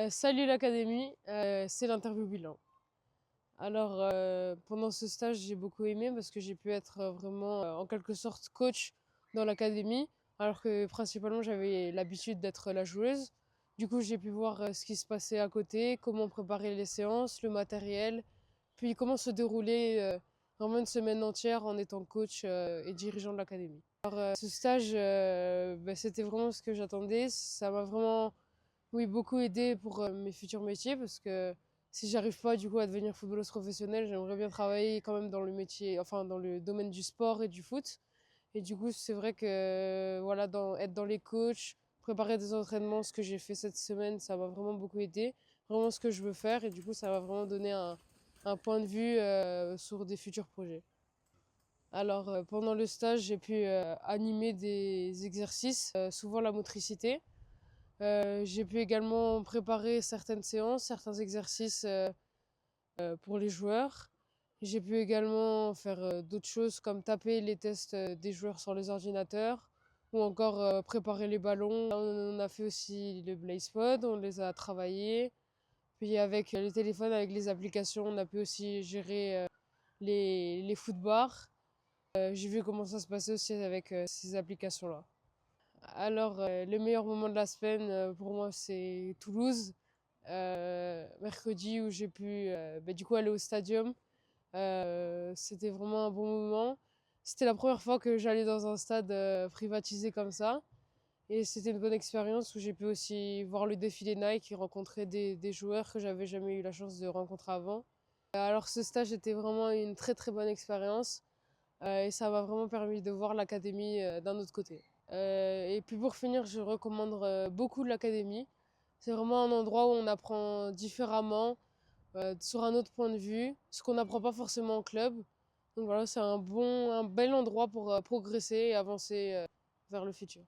Salut l'académie, c'est l'interview bilan. Alors pendant ce stage j'ai beaucoup aimé parce que j'ai pu être vraiment en quelque sorte coach dans l'académie alors que principalement j'avais l'habitude d'être la joueuse. Du coup j'ai pu voir ce qui se passait à côté, comment préparer les séances, le matériel, puis comment se dérouler vraiment une semaine entière en étant coach et dirigeant de l'académie. Alors ce stage c'était vraiment ce que j'attendais, ça m'a vraiment oui, beaucoup aidé pour mes futurs métiers parce que si j'arrive pas du coup à devenir footballeuse professionnelle, j'aimerais bien travailler quand même dans le métier, enfin dans le domaine du sport et du foot. Et du coup, c'est vrai que voilà, être dans les coachs, préparer des entraînements, ce que j'ai fait cette semaine, ça m'a vraiment beaucoup aidé, vraiment ce que je veux faire et du coup, ça m'a vraiment donné un point de vue sur des futurs projets. Alors pendant le stage, j'ai pu animer des exercices, souvent la motricité. J'ai pu également préparer certaines séances, certains exercices pour les joueurs. J'ai pu également faire d'autres choses comme taper les tests des joueurs sur les ordinateurs ou encore préparer les ballons. On a fait aussi le Blaze Pod, on les a travaillés. Puis avec les téléphones, avec les applications, on a pu aussi gérer les footbars. J'ai vu comment ça se passait aussi avec ces applications-là. Alors, le meilleur moment de la semaine, pour moi, c'est Toulouse. Mercredi où j'ai pu du coup aller au stadium. C'était vraiment un bon moment. C'était la première fois que j'allais dans un stade privatisé comme ça. Et c'était une bonne expérience où j'ai pu aussi voir le défilé Nike et rencontrer des joueurs que j'avais jamais eu la chance de rencontrer avant. Alors ce stage était vraiment une très très bonne expérience. Et ça m'a vraiment permis de voir l'académie d'un autre côté. Et puis pour finir, je recommande beaucoup l'académie. C'est vraiment un endroit où on apprend différemment, sur un autre point de vue, ce qu'on n'apprend pas forcément en club. Donc voilà, c'est un bel endroit pour progresser et avancer vers le futur.